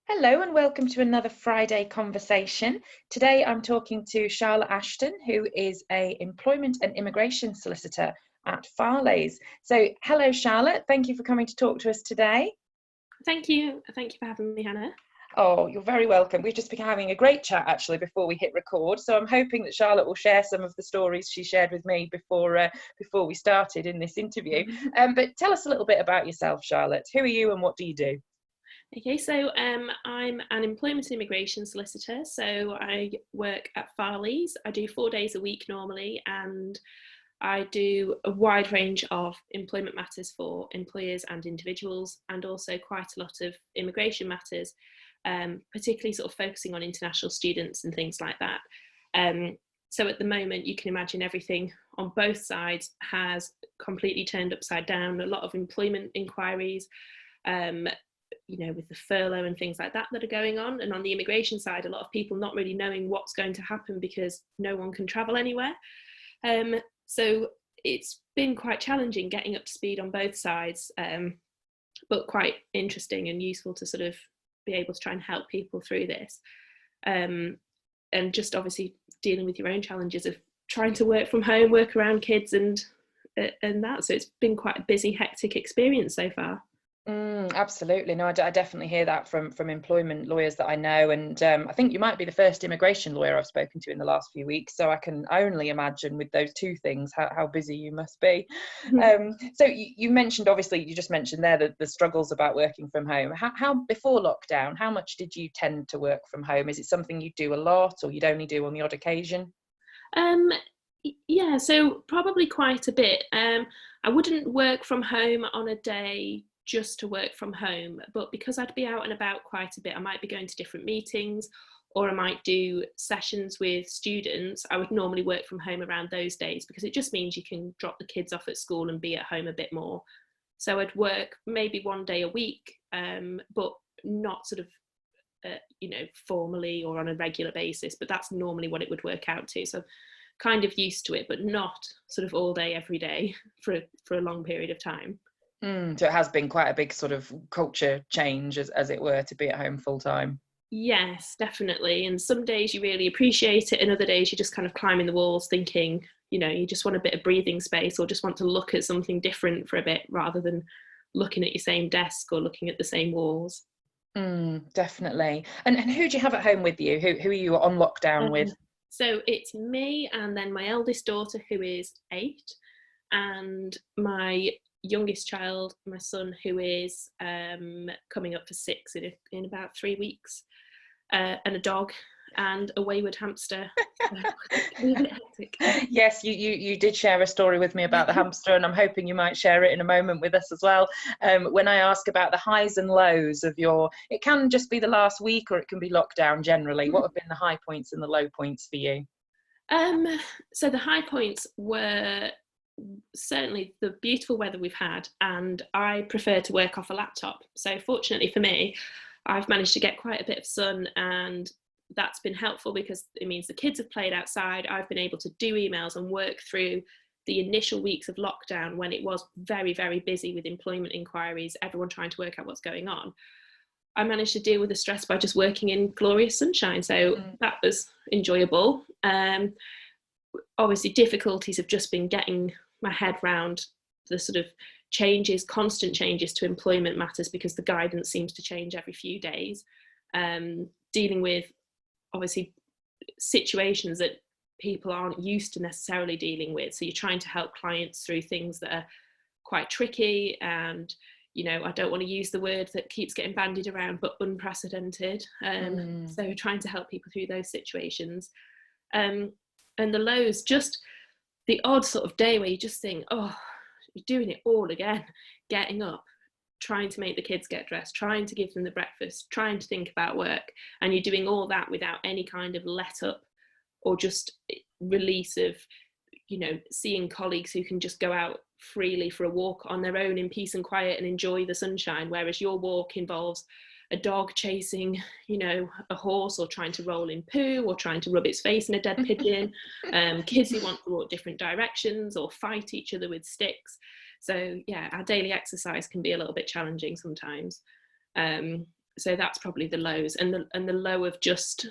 Hello and welcome to another Friday conversation. Today I'm talking to Charlotte Ashton, who is a employment and immigration solicitor at Farley's. So hello Charlotte, thank you for coming to talk to us today. Thank you. Thank you for having me, Hannah. Oh, you're very welcome. We've just been having a great chat actually before we hit record. So I'm hoping that Charlotte will share some of the stories she shared with me before we started in this interview. But tell us a little bit about yourself, Charlotte. Who are you and what do you do? Okay, so I'm an employment and immigration solicitor. So I work at Farley's. I do 4 days a week normally, and I do a wide range of employment matters for employers and individuals, and also quite a lot of immigration matters, particularly sort of focusing on international students and things like that. So at the moment, you can imagine everything on both sides has completely turned upside down. A lot of employment inquiries, with the furlough and things like that are going on. And on the immigration side, a lot of people not really knowing what's going to happen because no one can travel anywhere. So it's been quite challenging getting up to speed on both sides, but quite interesting and useful to sort of be able to try and help people through this. And just obviously dealing with your own challenges of trying to work from home, work around kids and that. So it's been quite a busy, hectic experience so far. Absolutely. No, I definitely hear that from employment lawyers that I know. And I think you might be the first immigration lawyer I've spoken to in the last few weeks. So I can only imagine with those two things how busy you must be. So you mentioned, obviously, you just mentioned there the struggles about working from home. How before lockdown, how much did you tend to work from home? Is it something you do a lot or you'd only do on the odd occasion? Yeah, so probably quite a bit. I wouldn't work from home on a day just to work from home, but because I'd be out and about quite a bit, I might be going to different meetings or I might do sessions with students. I would normally work from home around those days because it just means you can drop the kids off at school and be at home a bit more. So I'd work maybe 1 day a week, but not sort of formally or on a regular basis, but that's normally what it would work out to. So kind of used to it, but not sort of all day every day for a long period of time. So it has been quite a big sort of culture change, as it were, to be at home full time. Yes, definitely. And some days you really appreciate it, and other days you're just kind of climbing the walls thinking, you just want a bit of breathing space or just want to look at something different for a bit rather than looking at your same desk or looking at the same walls. Definitely. And who do you have at home with you? Who are you on lockdown with? So it's me and then my eldest daughter, who is 8, and my youngest child, my son, who is coming up for 6 in about 3 weeks, and a dog and a wayward hamster. Yes, you did share a story with me about the hamster, and I'm hoping you might share it in a moment with us as well. When I ask about the highs and lows of it can just be the last week or it can be lockdown generally. What have been the high points and the low points for you? So the high points were certainly the beautiful weather we've had, and I prefer to work off a laptop. So fortunately for me, I've managed to get quite a bit of sun, and that's been helpful because it means the kids have played outside. I've been able to do emails and work through the initial weeks of lockdown when it was very, very busy with employment inquiries, everyone trying to work out what's going on. I managed to deal with the stress by just working in glorious sunshine. So that was enjoyable. Obviously, difficulties have just been getting my head round the sort of constant changes to employment matters because the guidance seems to change every few days. Dealing with, obviously, situations that people aren't used to necessarily dealing with. So you're trying to help clients through things that are quite tricky and, I don't want to use the word that keeps getting bandied around, but unprecedented. So trying to help people through those situations. And the lows, just the odd sort of day where you just think, oh, you're doing it all again, getting up, trying to make the kids get dressed, trying to give them the breakfast, trying to think about work, and you're doing all that without any kind of let up or just release of, seeing colleagues who can just go out freely for a walk on their own in peace and quiet and enjoy the sunshine, whereas your walk involves a dog chasing, a horse or trying to roll in poo or trying to rub its face in a dead pigeon, kids who want to walk different directions or fight each other with sticks. So yeah, our daily exercise can be a little bit challenging sometimes. So that's probably the lows, and the low of just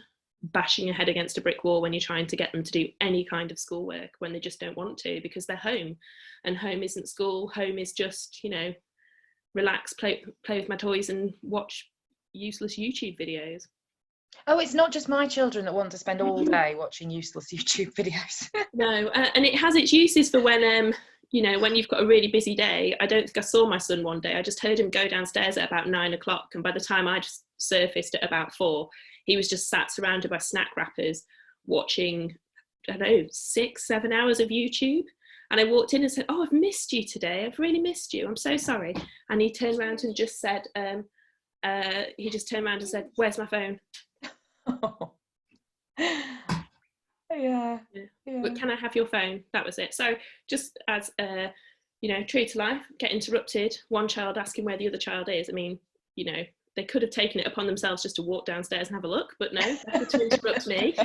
bashing your head against a brick wall when you're trying to get them to do any kind of schoolwork when they just don't want to because they're home, and home isn't school. Home is just, you know, relax, play with my toys and watch useless YouTube videos. Oh, it's not just my children that want to spend all day watching useless YouTube videos. No, and it has its uses for when you know, when you've got a really busy day. I don't think I saw my son one day. I just heard him go downstairs at about 9 o'clock, and by the time I just surfaced at about 4, he was just sat surrounded by snack wrappers watching, I don't know, 6-7 hours of YouTube. And I walked in and said, "Oh, I've missed you today. I've really missed you. I'm so sorry." And he turned around and just said, he just turned around and said, "Where's my phone?" Oh. Yeah. But can I have your phone? That was it. So just as you know, true to life, get interrupted, one child asking where the other child is. I mean, you know, they could have taken it upon themselves just to walk downstairs and have a look, but no, they had to interrupt me.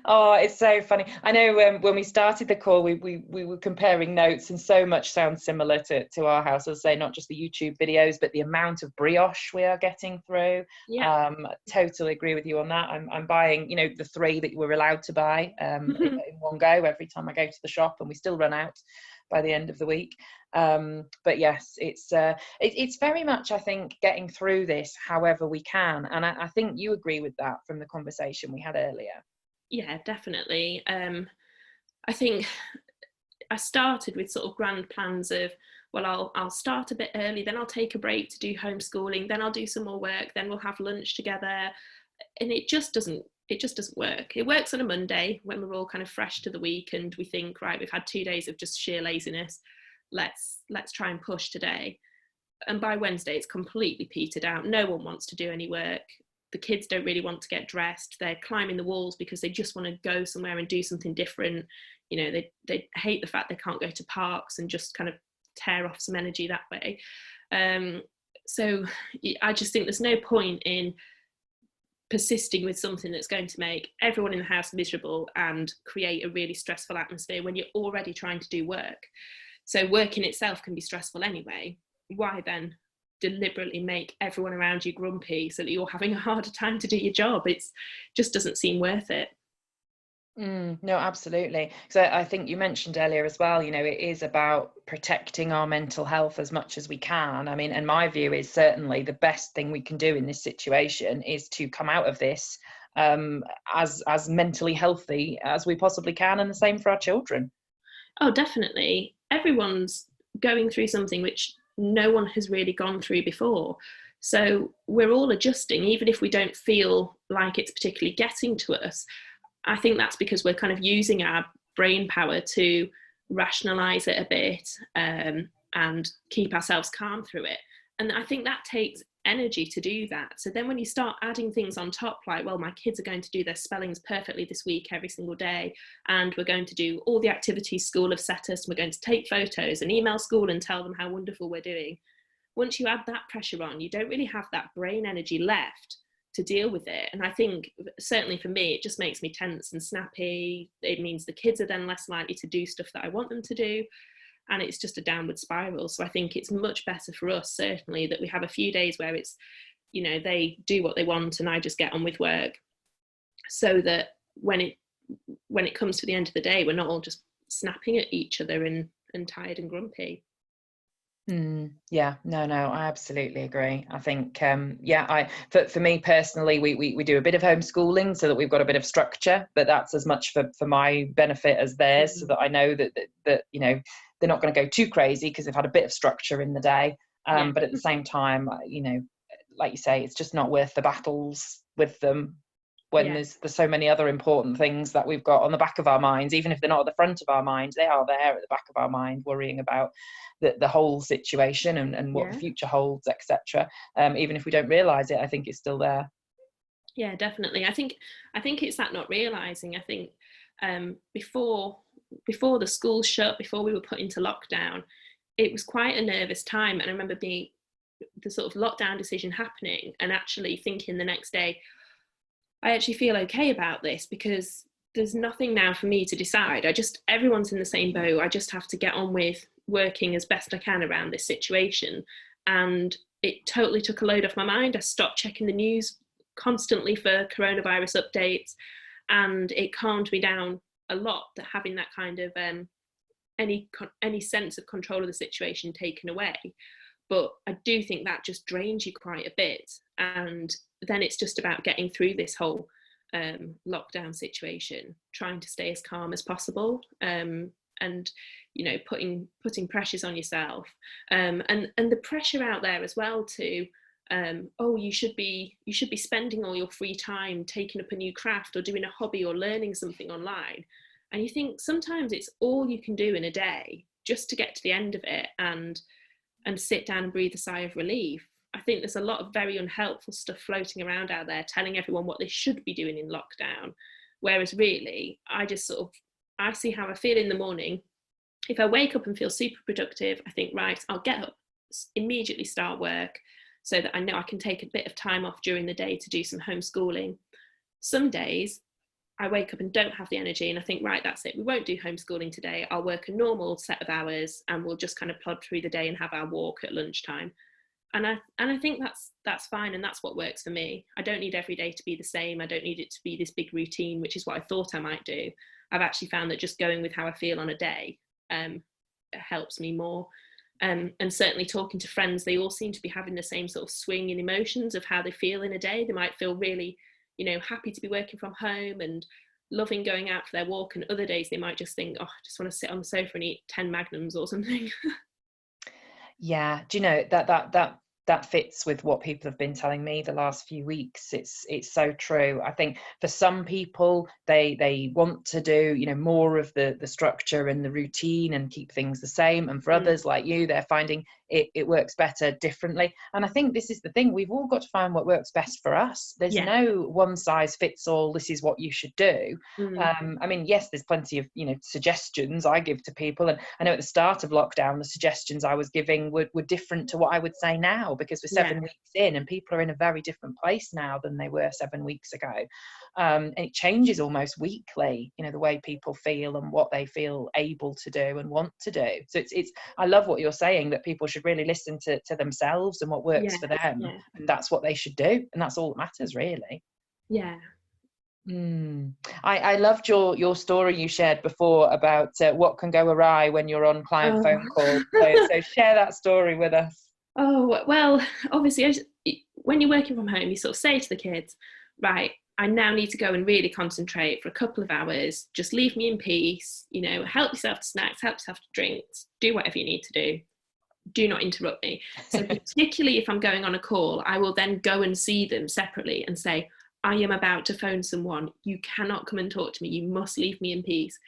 Oh, it's so funny. I know when we started the call, we were comparing notes, and so much sounds similar to our house. As I say, not just the YouTube videos, but the amount of brioche we are getting through. Yeah. Totally agree with you on that. I'm buying, you know, the 3 that we're allowed to buy in one go every time I go to the shop, and we still run out by the end of the week. But yes, it's very much, I think, getting through this however we can, and I think you agree with that from the conversation we had earlier. Yeah, definitely. I think I started with sort of grand plans of, well, I'll start a bit early, then I'll take a break to do homeschooling, then I'll do some more work, then we'll have lunch together, and it just doesn't work. It works on a Monday when we're all kind of fresh to the week and we think, right, we've had 2 days of just sheer laziness, let's try and push today. And by Wednesday it's completely petered out. No one wants to do any work. The kids don't really want to get dressed. They're climbing the walls because they just want to go somewhere and do something different. You know, they hate the fact they can't go to parks and just kind of tear off some energy that way. So I just think there's no point in persisting with something that's going to make everyone in the house miserable and create a really stressful atmosphere when you're already trying to do work. So work in itself can be stressful anyway. Why then deliberately make everyone around you grumpy so that you're having a harder time to do your job? It just doesn't seem worth it. No, absolutely. So I think you mentioned earlier as well, you know, it is about protecting our mental health as much as we can. I mean, and my view is certainly the best thing we can do in this situation is to come out of this as mentally healthy as we possibly can, and the same for our children. Oh, definitely. Everyone's going through something which no one has really gone through before. So we're all adjusting, even if we don't feel like it's particularly getting to us. I think that's because we're kind of using our brain power to rationalize it a bit and keep ourselves calm through it. And I think that takes energy to do that. So then when you start adding things on top, like, well, my kids are going to do their spellings perfectly this week every single day, and we're going to do all the activities school have set us, and we're going to take photos and email school and tell them how wonderful we're doing. Once you add that pressure on, you don't really have that brain energy left to deal with it. And I think certainly for me, it just makes me tense and snappy. It means the kids are then less likely to do stuff that I want them to do. And it's just a downward spiral. So I think it's much better for us, certainly, that we have a few days where it's, you know, they do what they want and I just get on with work, so that when it comes to the end of the day, we're not all just snapping at each other and tired and grumpy. Yeah, no, I absolutely agree. I think, for me personally, we do a bit of homeschooling so that we've got a bit of structure, but that's as much for my benefit as theirs, so that I know that you know, they're not going to go too crazy because they've had a bit of structure in the day. But at the same time, you know, like you say, it's just not worth the battles with them when there's so many other important things that we've got on the back of our minds. Even if they're not at the front of our minds, they are there at the back of our mind, worrying about the whole situation and what the future holds, etc. Even if we don't realize it, I think it's still there. Yeah, definitely. I think it's that not realizing. I think before the schools shut, before we were put into lockdown, it was quite a nervous time. And I remember the sort of lockdown decision happening and actually thinking the next day, I actually feel okay about this, because there's nothing now for me to decide. Everyone's in the same boat. I just have to get on with working as best I can around this situation. And it totally took a load off my mind. I stopped checking the news constantly for coronavirus updates, and it calmed me down a lot, that having that kind of any sense of control of the situation taken away. But I do think that just drains you quite a bit, and then it's just about getting through this whole lockdown situation, trying to stay as calm as possible, and you know, putting pressures on yourself, and the pressure out there as well to oh, you should be spending all your free time taking up a new craft or doing a hobby or learning something online. And you think sometimes it's all you can do in a day just to get to the end of it and sit down and breathe a sigh of relief. I think there's a lot of very unhelpful stuff floating around out there telling everyone what they should be doing in lockdown. Whereas really, I see how I feel in the morning. If I wake up and feel super productive, I think, right, I'll get up, immediately start work, so that I know I can take a bit of time off during the day to do some homeschooling. Some days I wake up and don't have the energy, and I think, right, that's it, we won't do homeschooling today. I'll work a normal set of hours and we'll just kind of plod through the day and have our walk at lunchtime. And I think that's fine, and that's what works for me. I don't need every day to be the same. I don't need it to be this big routine, which is what I thought I might do. I've actually found that just going with how I feel on a day helps me more. And certainly talking to friends, they all seem to be having the same sort of swing in emotions of how they feel in a day. They might feel really, you know, happy to be working from home and loving going out for their walk, and other days they might just think, oh, I just want to sit on the sofa and eat 10 Magnums or something. Yeah, do you know that fits with what people have been telling me the last few weeks. It's so true. I think for some people, they want to do, you know, more of the structure and the routine and keep things the same, and for others like you, they're finding it works better differently. And I think this is the thing, we've all got to find what works best for us. There's no one size fits all, this is what you should do. I mean, yes, there's plenty of, you know, suggestions I give to people, and I know at the start of lockdown the suggestions I was giving were different to what I would say now, because we're 7 weeks in and people are in a very different place now than they were 7 weeks ago. And it changes almost weekly, you know, the way people feel and what they feel able to do and want to do. So it's I love what you're saying, that people should really listen to themselves and what works for them, and that's what they should do, and that's all that matters, really. I loved your story you shared before about what can go awry when you're on client phone call. So share that story with us. Oh, well, obviously, when you're working from home, you sort of say to the kids, right, I now need to go and really concentrate for a couple of hours. Just leave me in peace, you know, help yourself to snacks, help yourself to drinks, do whatever you need to do. Do not interrupt me. So particularly if I'm going on a call, I will then go and see them separately and say, I am about to phone someone. You cannot come and talk to me. You must leave me in peace.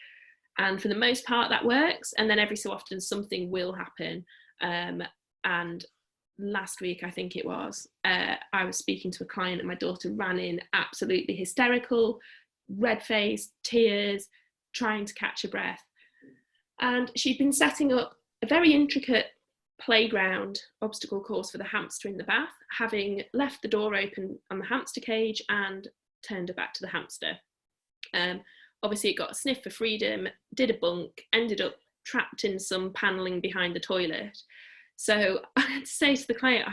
And for the most part, that works. And then every so often something will happen. And last week, I think it was, I was speaking to a client and my daughter ran in absolutely hysterical, red-faced, tears, trying to catch her breath. And she'd been setting up a very intricate playground obstacle course for the hamster in the bath, having left the door open on the hamster cage and turned her back to the hamster. Obviously, it got a sniff for freedom, did a bunk, ended up trapped in some panelling behind the toilet. So I had to say to the client,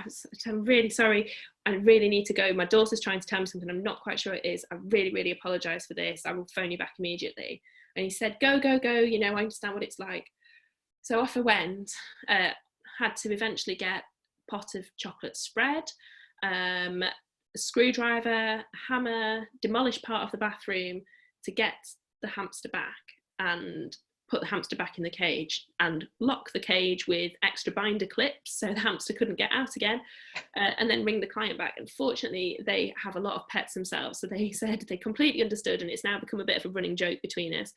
I'm really sorry, I really need to go. My daughter's trying to tell me something I'm not quite sure it is. I really, really apologise for this. I will phone you back immediately. And he said, go, you know, I understand what it's like. So off I went, had to eventually get a pot of chocolate spread, a screwdriver, hammer, demolish part of the bathroom to get the hamster back and put the hamster back in the cage and lock the cage with extra binder clips so the hamster couldn't get out again, and then ring the client back. And fortunately, they have a lot of pets themselves, so they said they completely understood, and it's now become a bit of a running joke between us.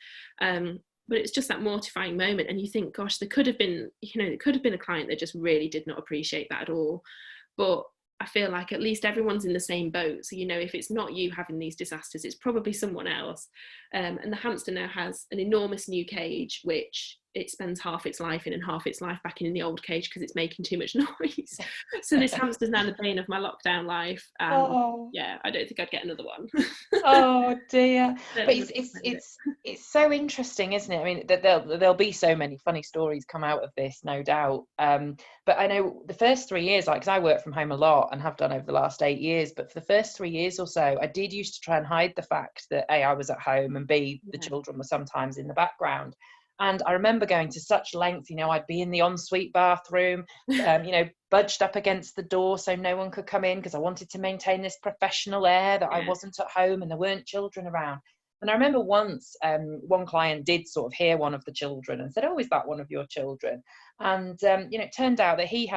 But it's just that mortifying moment, and you think, gosh, there could have been, you know, there could have been a client that just really did not appreciate that at all. But I feel like at least everyone's in the same boat. So, you know, if it's not you having these disasters, it's probably someone else. And the hamster now has an enormous new cage, which it spends half its life in and half its life back in the old cage because it's making too much noise. So this hamster's now the bane of my lockdown life, and Oh. yeah, I don't think I'd get another one. Oh dear. But Certainly wouldn't recommend it. it's so interesting, isn't it? I mean, there'll be so many funny stories come out of this, no doubt. But I know the first 3 years, like, 'cause I work from home a lot and have done over the last 8 years, but for the first 3 years or so, I did used to try and hide the fact that A, I was at home, and B, the children were sometimes in the background. And I remember going to such length, I'd be in the ensuite bathroom, budged up against the door so no one could come in, because I wanted to maintain this professional air that I wasn't at home and there weren't children around. And I remember once one client did sort of hear one of the children and said, "Oh, is that one of your children?" And it turned out that he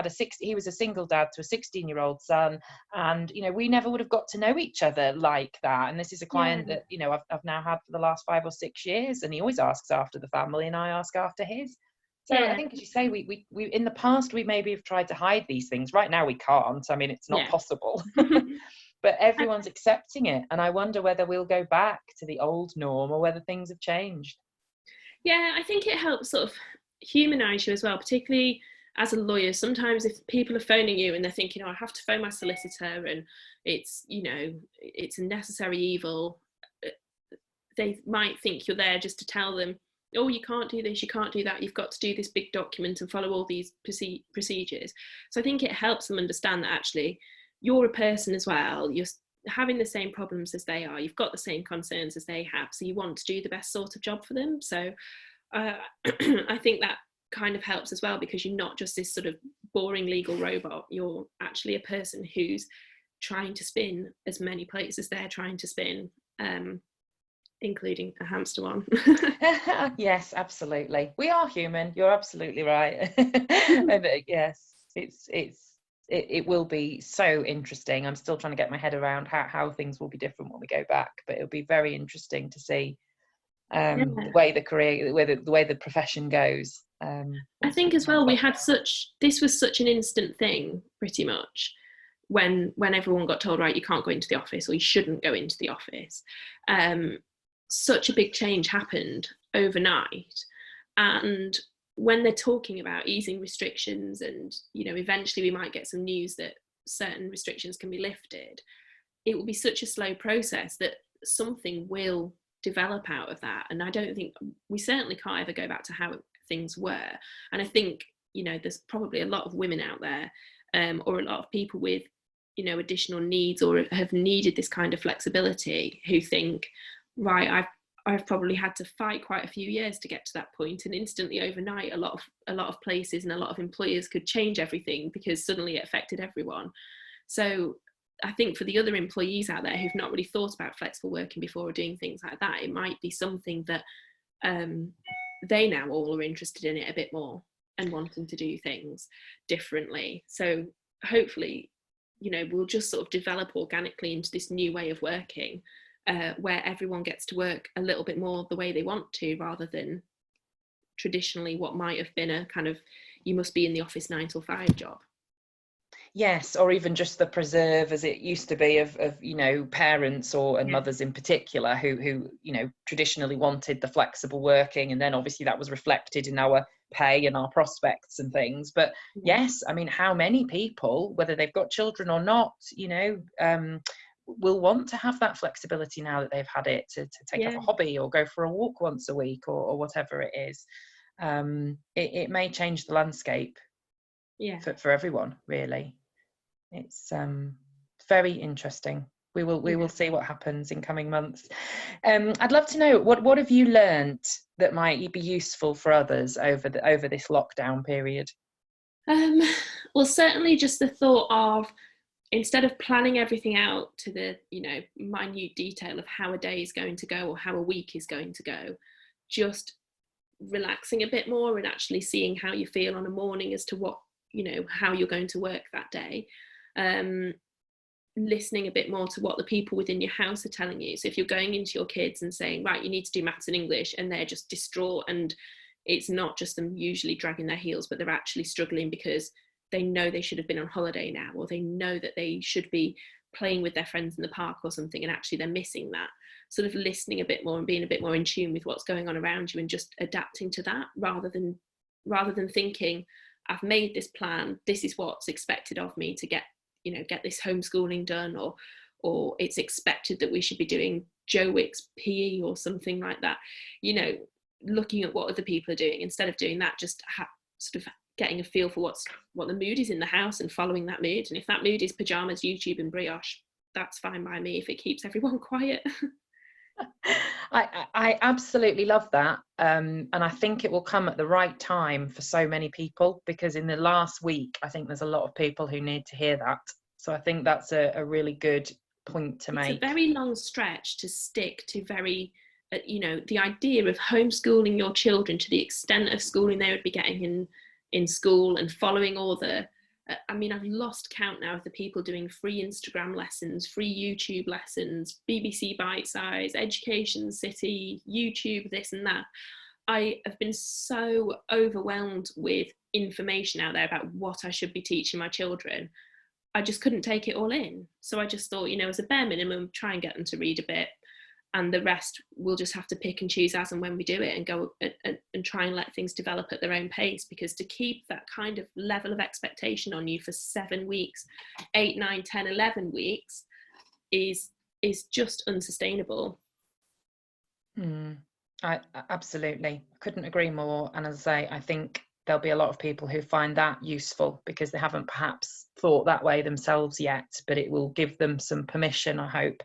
was a single dad to a 16-year-old son, and we never would have got to know each other like that. And this is a client that I've now had for the last 5 or 6 years, and he always asks after the family, and I ask after his. So I think, as you say, we in the past we maybe have tried to hide these things. Right now we can't. I mean, it's not possible. But everyone's accepting it, and I wonder whether we'll go back to the old norm or whether things have changed. Yeah, I think it helps sort of humanise you as well, particularly as a lawyer. Sometimes if people are phoning you and they're thinking, "Oh, I have to phone my solicitor and it's it's a necessary evil," they might think you're there just to tell them, "Oh, you can't do this, you can't do that, you've got to do this big document and follow all these procedures." So I think it helps them understand that actually you're a person as well, you're having the same problems as they are, you've got the same concerns as they have, so you want to do the best sort of job for them. So I think that kind of helps as well, because you're not just this sort of boring legal robot, you're actually a person who's trying to spin as many plates as they're trying to spin, including a hamster one. Yes, absolutely. We are human. You're absolutely right. And yes, it will be so interesting. I'm still trying to get my head around how things will be different when we go back, but it'll be very interesting to see the way the way the profession goes. I think as well, this was such an instant thing, pretty much, when everyone got told, right, you can't go into the office, or you shouldn't go into the office. Such a big change happened overnight, and when they're talking about easing restrictions and eventually we might get some news that certain restrictions can be lifted, it will be such a slow process that something will develop out of that. And I don't think we certainly can't ever go back to how things were. And I think there's probably a lot of women out there, or a lot of people with additional needs or have needed this kind of flexibility, who think, right, I've probably had to fight quite a few years to get to that point, and instantly overnight a lot of places and a lot of employers could change everything because suddenly it affected everyone. So I think for the other employees out there who've not really thought about flexible working before or doing things like that, it might be something that they now all are interested in it a bit more and wanting to do things differently. So hopefully we'll just sort of develop organically into this new way of working, where everyone gets to work a little bit more the way they want to, rather than traditionally what might have been a kind of, you must be in the office 9 till 5 job. Yes, or even just the preserve, as it used to be, of parents and mothers in particular who traditionally wanted the flexible working, and then obviously that was reflected in our pay and our prospects and things. But yes, I mean, how many people, whether they've got children or not, will want to have that flexibility now that they've had it, to take up a hobby or go for a walk once a week or whatever it is. It may change the landscape for everyone, really. It's very interesting. We will see what happens in coming months. I'd love to know what have you learned that might be useful for others over this lockdown period? Well, certainly just the thought of, instead of planning everything out to the minute detail of how a day is going to go or how a week is going to go, just relaxing a bit more and actually seeing how you feel on a morning as to what how you're going to work that day. Listening a bit more to what the people within your house are telling you. So if you're going into your kids and saying, right, you need to do maths and English, and they're just distraught, and it's not just them usually dragging their heels, but they're actually struggling because they know they should have been on holiday now, or they know that they should be playing with their friends in the park or something, and actually they're missing that, sort of listening a bit more and being a bit more in tune with what's going on around you and just adapting to that, rather than thinking, I've made this plan, this is what's expected of me to get this homeschooling done, or it's expected that we should be doing Joe Wick's PE or something like that. Looking at what other people are doing, instead of doing that, just sort of getting a feel for what the mood is in the house and following that mood. And if that mood is pajamas, YouTube and brioche, that's fine by me if it keeps everyone quiet. I absolutely love that, and I think it will come at the right time for so many people, because in the last week I think there's a lot of people who need to hear that. So I think that's a really good point to make. It's a very long stretch to stick to the idea of homeschooling your children to the extent of schooling they would be getting in school, and following all the I've lost count now of the people doing free Instagram lessons, free YouTube lessons, BBC Bite Size, Education City, YouTube, this and that. I have been so overwhelmed with information out there about what I should be teaching my children. I just couldn't take it all in. So I just thought, as a bare minimum, try and get them to read a bit, and the rest we'll just have to pick and choose as and when we do it, and go and try and let things develop at their own pace. Because to keep that kind of level of expectation on you for 7 weeks, 8, 9, 10, 11 weeks is just unsustainable. I absolutely couldn't agree more. And as I say, I think there'll be a lot of people who find that useful because they haven't perhaps thought that way themselves yet, but it will give them some permission, I hope,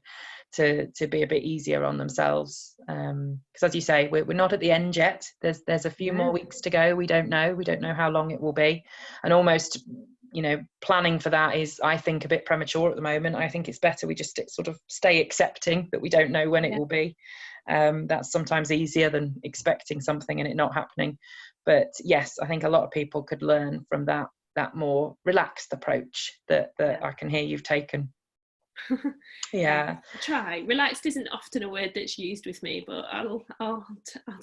to be a bit easier on themselves, because as you say, we're not at the end yet. There's a few more weeks to go. We don't know how long it will be, and almost planning for that is, I think, a bit premature at the moment. I think it's better we just sort of stay accepting that we don't know when it will be. That's sometimes easier than expecting something and it not happening. But yes, I think a lot of people could learn from that more relaxed approach that I can hear you've taken. Yeah. Try. Relaxed isn't often a word that's used with me, but I'll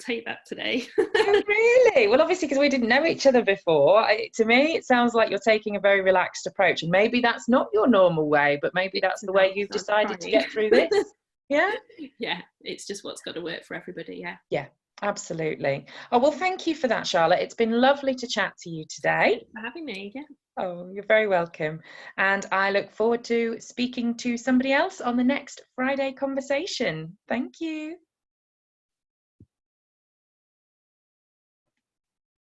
take that today. Oh, really? Well, obviously, because we didn't know each other before, to me it sounds like you're taking a very relaxed approach, and maybe that's not your normal way, but maybe that's the way you've decided to get through this. Yeah, it's just what's got to work for everybody. Yeah, absolutely. Oh, well, thank you for that, Charlotte. It's been lovely to chat to you today. Thanks for having me. Oh, you're very welcome. And I look forward to speaking to somebody else on the next Friday conversation. Thank you.